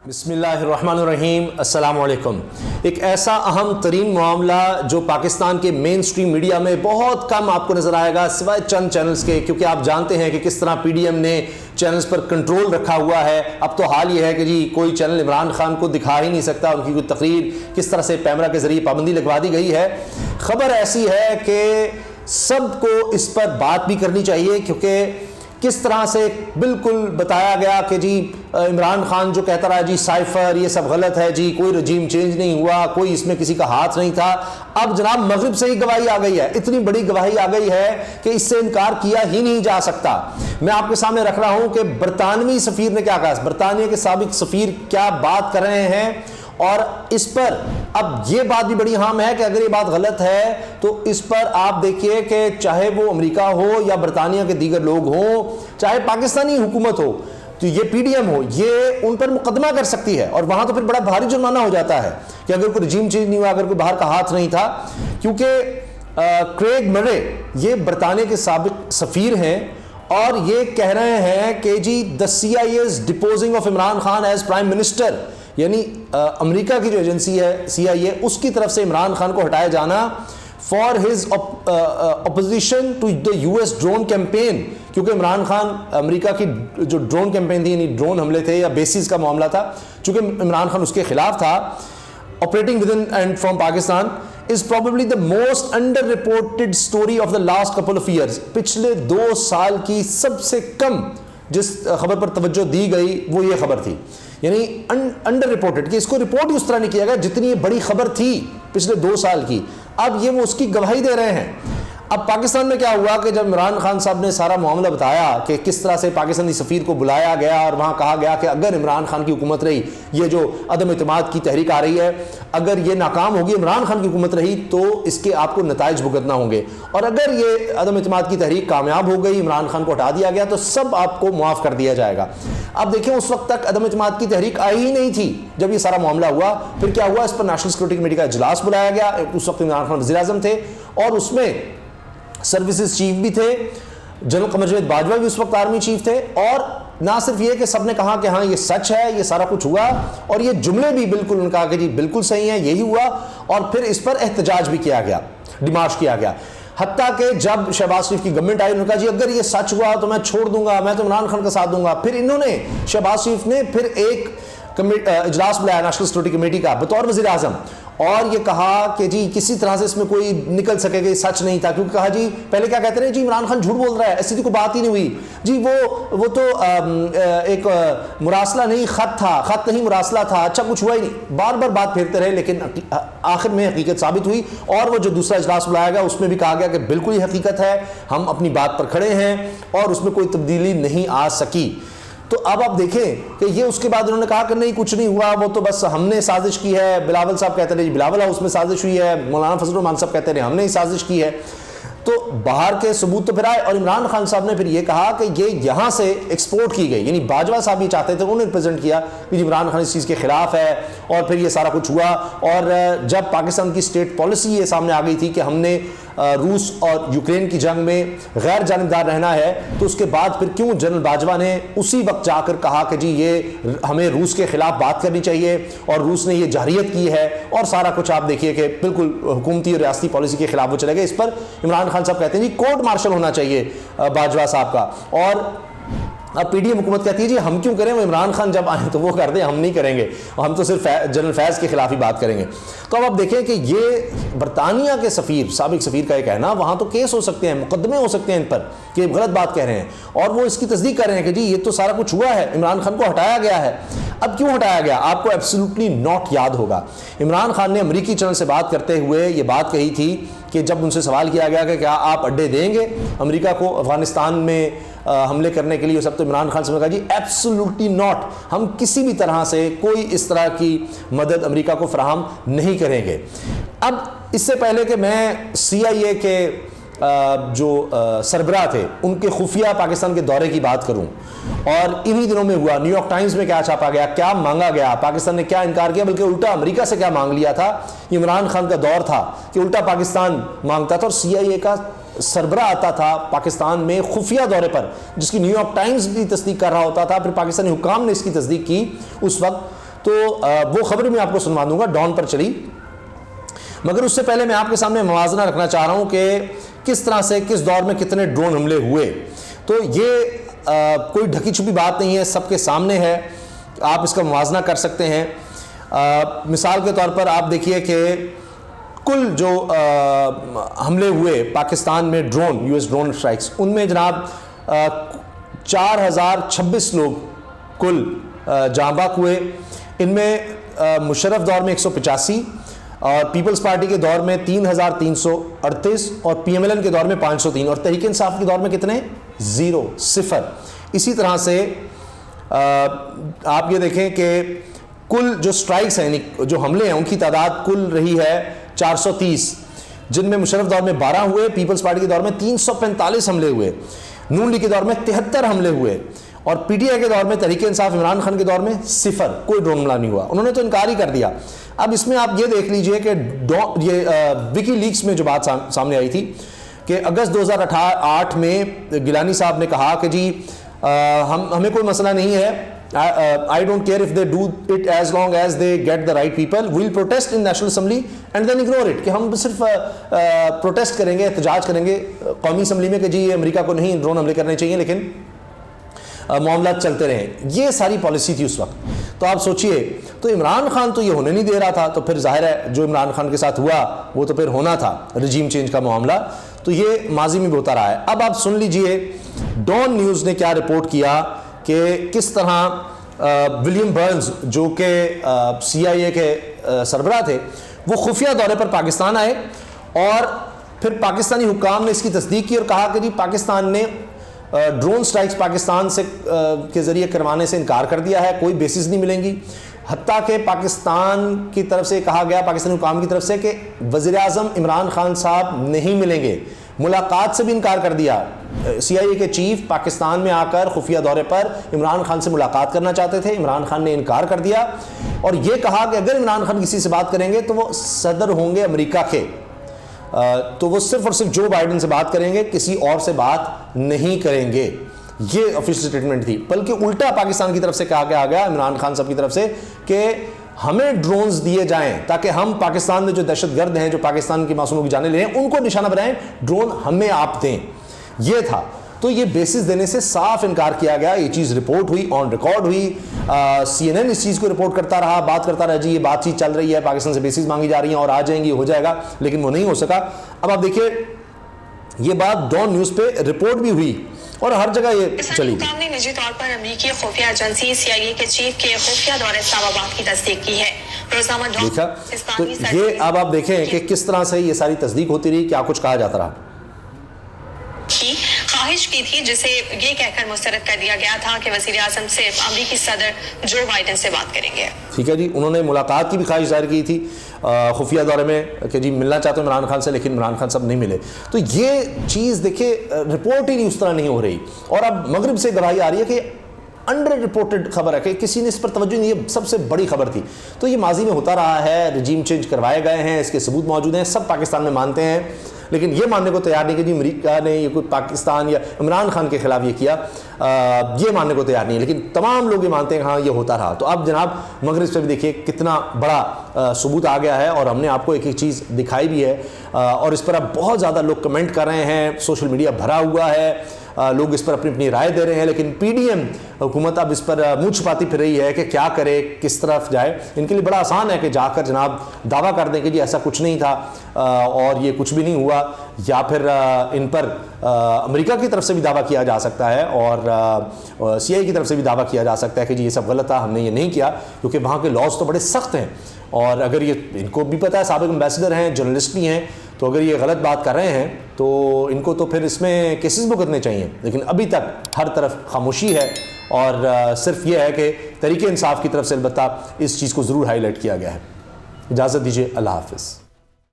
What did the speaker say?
بسم اللہ الرحمن الرحیم، السلام علیکم۔ ایک ایسا اہم ترین معاملہ جو پاکستان کے مین سٹریم میڈیا میں بہت کم آپ کو نظر آئے گا سوائے چند چینلز کے، کیونکہ آپ جانتے ہیں کہ کس طرح پی ڈی ایم نے چینلز پر کنٹرول رکھا ہوا ہے۔ اب تو حال یہ ہے کہ جی کوئی چینل عمران خان کو دکھا ہی نہیں سکتا، ان کی کوئی تقریر کس طرح سے کیمرہ کے ذریعے پابندی لگوا دی گئی ہے۔ خبر ایسی ہے کہ سب کو اس پر بات بھی کرنی چاہیے، کیونکہ کس طرح سے بالکل بتایا گیا کہ جی عمران خان جو کہتا رہا جی سائفر یہ سب غلط ہے، جی کوئی رجیم چینج نہیں ہوا، کوئی اس میں کسی کا ہاتھ نہیں تھا۔ اب جناب مغرب سے ہی گواہی آ گئی ہے، اتنی بڑی گواہی آ گئی ہے کہ اس سے انکار کیا ہی نہیں جا سکتا۔ میں آپ کے سامنے رکھ رہا ہوں کہ برطانوی سفیر نے کیا کہا، برطانیہ کے سابق سفیر کیا بات کر رہے ہیں، اور اس پر اب یہ بات بھی بڑی اہم ہے کہ اگر یہ بات غلط ہے تو اس پر آپ دیکھیے کہ چاہے وہ امریکہ ہو یا برطانیہ کے دیگر لوگ ہوں، چاہے پاکستانی حکومت ہو، تو یہ پی ڈی ایم ہو، یہ ان پر مقدمہ کر سکتی ہے، اور وہاں تو پھر بڑا بھاری جرمانہ ہو جاتا ہے کہ اگر کوئی رجیم چینج نہیں ہوا، اگر کوئی باہر کا ہاتھ نہیں تھا۔ کیونکہ کریگ مرے یہ برطانیہ کے سابق سفیر ہیں، اور یہ کہہ رہے ہیں کہ جی the CIA is deposing of Imran Khan as prime minister, یعنی امریکہ کی جو ایجنسی ہے CIA، اس کی طرف سے عمران خان کو ہٹایا جانا for his opposition to the US drone campaign, کیونکہ عمران خان امریکہ کی جو ڈرون کیمپین تھی، یعنی ڈرون حملے تھے یا بیسز کا معاملہ تھا، چونکہ عمران خان اس کے خلاف تھا، operating within and from Pakistan is probably the most under-reported story of the last couple of years۔ پچھلے 2 سال کی سب سے کم جس خبر پر توجہ دی گئی وہ یہ خبر تھی، یعنی انڈر رپورٹڈ، کہ اس کو رپورٹ اس طرح نہیں کیا گیا جتنی یہ بڑی خبر تھی پچھلے 2 سال کی۔ اب یہ وہ اس کی گواہی دے رہے ہیں۔ اب پاکستان میں کیا ہوا کہ جب عمران خان صاحب نے سارا معاملہ بتایا کہ کس طرح سے پاکستانی سفیر کو بلایا گیا اور وہاں کہا گیا کہ اگر عمران خان کی حکومت رہی، یہ جو عدم اعتماد کی تحریک آ رہی ہے، اگر یہ ناکام ہوگی، عمران خان کی حکومت رہی، تو اس کے آپ کو نتائج بھگتنا ہوں گے، اور اگر یہ عدم اعتماد کی تحریک کامیاب ہو گئی، عمران خان کو ہٹا دیا گیا، تو سب آپ کو معاف کر دیا جائے گا۔ اب دیکھیں اس وقت تک عدم اعتماد کی تحریک آئی ہی نہیں تھی جب یہ سارا معاملہ ہوا۔ پھر کیا ہوا، اس پر نیشنل سیکورٹی کمیٹی کا اجلاس بلایا گیا، اس وقت عمران خان وزیر اعظم تھے، اور اس میں سروسز چیف بھی تھے، جنرل قمر جاوید باجوہ بھی اس وقت آرمی چیف تھے، اور نہ صرف یہ کہ سب نے کہا کہ ہاں یہ سچ ہے، یہ سارا کچھ ہوا، اور یہ جملے بھی بالکل انہوں نے کہا کہ جی بالکل صحیح ہے، یہی ہوا، اور پھر اس پر احتجاج بھی کیا گیا، ڈیمارش کیا گیا، حتیٰ کہ جب شہباز شریف کی گورنمنٹ آئی، انہوں نے کہا جی اگر یہ سچ ہوا تو میں چھوڑ دوں گا، میں تو عمران خان کا ساتھ دوں گا۔ پھر انہوں نے شہباز شریف نے پھر ایک اجلاس بلایا نیشنل سیکورٹی کمیٹی کا بطور وزیر اعظم، اور یہ کہا کہ جی کسی طرح سے اس میں کوئی نکل سکے گا، سچ نہیں تھا، کیونکہ کہا جی پہلے کیا کہتے رہے جی عمران خان جھوٹ بول رہا ہے، ایسی تو کوئی بات ہی نہیں ہوئی جی، وہ تو ایک مراسلہ نہیں خط تھا، خط نہیں مراسلہ تھا، اچھا کچھ ہوا ہی نہیں، بار بار بات پھیرتے رہے، لیکن آخر میں حقیقت ثابت ہوئی، اور وہ جو دوسرا اجلاس بلایا گیا اس میں بھی کہا گیا کہ بالکل یہ حقیقت ہے، ہم اپنی بات پر کھڑے ہیں، اور اس میں کوئی تبدیلی نہیں آ سکی۔ تو اب آپ دیکھیں کہ یہ اس کے بعد انہوں نے کہا کہ نہیں کچھ نہیں ہوا، وہ تو بس ہم نے سازش کی ہے، بلاول صاحب کہتے رہے جی بلاول ہاؤس میں سازش ہوئی ہے، مولانا فضل الرحمان صاحب کہتے رہے ہم نے ہی سازش کی ہے۔ تو باہر کے ثبوت تو پھر آئے، اور عمران خان صاحب نے پھر یہ کہا کہ یہ یہاں سے ایکسپورٹ کی گئی، یعنی باجوہ صاحب یہ چاہتے تھے، انہوں نے ریپرزینٹ کیا کہ عمران خان اس چیز کے خلاف ہے، اور پھر یہ سارا کچھ ہوا، اور جب پاکستان کی اسٹیٹ پالیسی یہ سامنے آ گئی تھی کہ ہم نے روس اور یوکرین کی جنگ میں غیر جانبدار رہنا ہے، تو اس کے بعد پھر کیوں جنرل باجوہ نے اسی وقت جا کر کہا کہ جی یہ ہمیں روس کے خلاف بات کرنی چاہیے، اور روس نے یہ جارحیت کی ہے، اور سارا کچھ آپ دیکھیے کہ بالکل حکومتی اور ریاستی پالیسی کے خلاف وہ چلے گئے۔ اس پر عمران خان صاحب کہتے ہیں جی کورٹ مارشل ہونا چاہیے باجوہ صاحب کا، اور اب پی ڈی ایم حکومت کہتی ہے جی ہم کیوں کریں، وہ عمران خان جب آئیں تو وہ کر دیں، ہم نہیں کریں گے، ہم تو صرف جنرل فیض کے خلاف ہی بات کریں گے۔ تو اب آپ دیکھیں کہ یہ برطانیہ کے سفیر، سابق سفیر کا یہ کہنا، وہاں تو کیس ہو سکتے ہیں، مقدمے ہو سکتے ہیں ان پر کہ غلط بات کہہ رہے ہیں، اور وہ اس کی تصدیق کر رہے ہیں کہ جی یہ تو سارا کچھ ہوا ہے، عمران خان کو ہٹایا گیا ہے۔ اب کیوں ہٹایا گیا، آپ کو ایبسولوٹلی ناٹ یاد ہوگا۔ عمران خان نے امریکی چینل سے بات کرتے ہوئے یہ بات کہی تھی کہ جب ان سے سوال کیا گیا کہ کیا آپ اڈے دیں گے امریکہ کو افغانستان میں حملے کرنے کے لیے، سب تو عمران خان سے نے کہا جی ایبسولوٹلی ناٹ، ہم کسی بھی طرح سے کوئی اس طرح کی مدد امریکہ کو فراہم نہیں کریں گے۔ اب اس سے پہلے کہ میں CIA کے جو سربراہ تھے ان کے خفیہ پاکستان کے دورے کی بات کروں، اور انہی دنوں میں ہوا نیو یارک ٹائمز میں کیا چھاپا گیا، کیا مانگا گیا، پاکستان نے کیا انکار کیا، بلکہ الٹا امریکہ سے کیا مانگ لیا تھا۔ عمران خان کا دور تھا کہ الٹا پاکستان مانگتا تھا، اور CIA کا سربراہ آتا تھا پاکستان میں خفیہ دورے پر، جس کی نیو یارک ٹائمز بھی تصدیق کر رہا ہوتا تھا، پھر پاکستانی حکام نے اس کی تصدیق کی اس وقت۔ تو وہ خبر میں آپ کو سنوا دوں گا، ڈان پر چلی، مگر اس سے پہلے میں آپ کے سامنے موازنہ رکھنا چاہ رہا ہوں کہ کس طرح سے کس دور میں کتنے ڈرون حملے ہوئے. تو یہ کوئی ڈھکی چھپی بات نہیں ہے، سب کے سامنے ہے، آپ اس کا موازنہ کر سکتے ہیں. مثال کے طور پر آپ دیکھیے کہ کل جو حملے ہوئے پاکستان میں drone, U S drone strikes, ان میں جناب 4026 لوگ کل جاں بحق ہوئے. ان میں مشرف دور میں 185 اور پیپلز پارٹی کے دور میں 3338 اور پی ایم ایل این کے دور میں 503 اور تحریک انصاف کے دور میں کتنے؟ 0. اسی طرح سے آپ یہ دیکھیں کہ کل جو سٹرائکس ہیں، جو حملے ہیں، ان کی تعداد کل رہی ہے 430، جن میں مشرف دور میں 12 ہوئے، پیپلز پارٹی کے دور میں 345 حملے ہوئے، نون لیگ کے دور میں 73 حملے ہوئے اور پی ٹی آئی کے دور میں تحریک انصاف عمران خان کے دور میں 0، کوئی ڈرون حملہ نہیں ہوا. انہوں نے تو انکار ہی کر دیا. اب اس میں آپ یہ دیکھ لیجئے کہ یہ وکی لیکس میں جو بات سامنے آئی تھی کہ اگست 2008 میں گیلانی صاحب نے کہا کہ جی ہمیں کوئی مسئلہ نہیں ہے، I don't care if they do it as long as they get the right people. We'll protest in National Assembly and then ignore it. کہ ہم صرف پروٹیسٹ کریں گے، احتجاج کریں گے قومی اسمبلی میں کہ جی امریکہ کو نہیں ڈرون حملے کرنے چاہیے، لیکن معاملات چلتے رہیں. یہ ساری پالیسی تھی اس وقت. تو آپ سوچئے، تو عمران خان تو یہ ہونے نہیں دے رہا تھا، تو پھر ظاہر ہے جو عمران خان کے ساتھ ہوا وہ تو پھر ہونا تھا، رجیم چینج کا معاملہ. تو یہ ماضی میں بھی ہوتا رہا ہے. اب آپ سن لیجئے ڈان نیوز نے کیا رپورٹ کیا کہ کس طرح ولیم برنز جو کہ سی آئی اے کے سربراہ تھے، وہ خفیہ دورے پر پاکستان آئے اور پھر پاکستانی حکام نے اس کی تصدیق کی اور کہا کہ جی پاکستان نے ڈرون سٹرائکس پاکستان سے کے ذریعے کروانے سے انکار کر دیا ہے، کوئی بیسس نہیں ملیں گی. حتیٰ کہ پاکستان کی طرف سے کہا گیا، پاکستانی حکام کی طرف سے، کہ وزیر اعظم عمران خان صاحب نہیں ملیں گے. ملاقات سے بھی انکار کر دیا. سی آئی اے کے چیف پاکستان میں آ کر خفیہ دورے پر عمران خان سے ملاقات کرنا چاہتے تھے، عمران خان نے انکار کر دیا اور یہ کہا کہ اگر عمران خان کسی سے بات کریں گے تو وہ صدر ہوں گے امریکہ کے، تو وہ صرف اور صرف جو بائیڈن سے بات کریں گے، کسی اور سے بات نہیں کریں گے. یہ آفیشل سٹیٹمنٹ تھی. بلکہ الٹا پاکستان کی طرف سے کہا گیا عمران خان صاحب کی طرف سے کہ ہمیں ڈرونز دیے جائیں تاکہ ہم پاکستان میں جو دہشت گرد ہیں، جو پاکستان کی معصوموں کی جانیں لے رہے ہیں، ان کو نشانہ بنائیں، ڈرون ہمیں آپ دیں. یہ تھا. تو یہ بیسس دینے سے صاف انکار کیا گیا. یہ چیز رپورٹ ہوئی، آن ریکارڈ ہوئی. سی این این اس چیز کو رپورٹ کرتا رہا، بات کرتا رہا، جی یہ بات چیت چل رہی ہے، پاکستان سے بیسس مانگی جا رہی ہیں اور آ جائیں گی، ہو جائے گا، لیکن وہ نہیں ہو سکا. اب آپ دیکھیے یہ بات ڈان نیوز پہ رپورٹ بھی ہوئی اور ہر جگہ یہ چلی. حکام نے نجی طور پر امریکی خفیہ ایجنسی سی آئی اے کے چیف کے خفیہ دورے اسلام آباد کی تصدیق کی ہے. دیکھا تو یہ اب آپ دیکھیں کہ کس طرح سے یہ ساری تصدیق ہوتی رہی، کیا کچھ کہا جاتا رہا. کی خواہش کی تھی جسے یہ کہہ کر مسترد کر دیا گیا تھا کہ وزیر اعظم سے امریکی صدر جو بائیڈن سے بات کریں گے. ٹھیک ہے جی، انہوں نے ملاقات کی بھی خواہش ظاہر کی تھی خفیہ دورے میں کہ جی ملنا چاہتے ہیں عمران خان سے، لیکن عمران خان صاحب نہیں ملے. تو یہ چیز دیکھیں رپورٹ ہی نہیں اس طرح نہیں ہو رہی. اور اب مغرب سے گواہی آ رہی ہے کہ انڈر رپورٹڈ خبر ہے کہ کسی نے اس پر توجہ نہیں، یہ سب سے بڑی خبر تھی. تو یہ ماضی میں ہوتا رہا ہے، رجیم چینج کروائے گئے ہیں، اس کے ثبوت موجود ہیں، سب پاکستان میں مانتے ہیں، لیکن یہ ماننے کو تیار نہیں کہ جی امریکہ نے یہ کوئی پاکستان یا عمران خان کے خلاف یہ کیا، یہ ماننے کو تیار نہیں ہے. لیکن تمام لوگ یہ مانتے ہیں کہ ہاں یہ ہوتا رہا. تو اب جناب مغرب سے بھی دیکھیے کتنا بڑا ثبوت آ گیا ہے اور ہم نے آپ کو ایک ایک چیز دکھائی بھی ہے اور اس پر اب بہت زیادہ لوگ کمنٹ کر رہے ہیں، سوشل میڈیا بھرا ہوا ہے، لوگ اس پر اپنی اپنی رائے دے رہے ہیں. لیکن پی ڈی ایم حکومت اب اس پر منہ چھپاتی پھر رہی ہے کہ کیا کرے، کس طرف جائے. ان کے لیے بڑا آسان ہے کہ جا کر جناب دعویٰ کر دیں کہ جی ایسا کچھ نہیں تھا اور یہ کچھ بھی نہیں ہوا، یا پھر ان پر امریکہ کی طرف سے بھی دعویٰ کیا جا سکتا ہے اور سی آئی کی طرف سے بھی دعویٰ کیا جا سکتا ہے کہ جی یہ سب غلط تھا، ہم نے یہ نہیں کیا، کیونکہ وہاں کے لاز تو بڑے سخت ہیں. اور اگر یہ ان کو بھی پتہ ہے، سابق امبیسڈر ہیں، جرنلسٹ بھی ہیں، تو اگر یہ غلط بات کر رہے ہیں تو ان کو تو پھر اس میں کیسز بھگتنے چاہیے. لیکن ابھی تک ہر طرف خاموشی ہے اور صرف یہ ہے کہ تحریک انصاف کی طرف سے البتہ اس چیز کو ضرور ہائی لائٹ کیا گیا ہے. اجازت دیجیے، اللہ حافظ.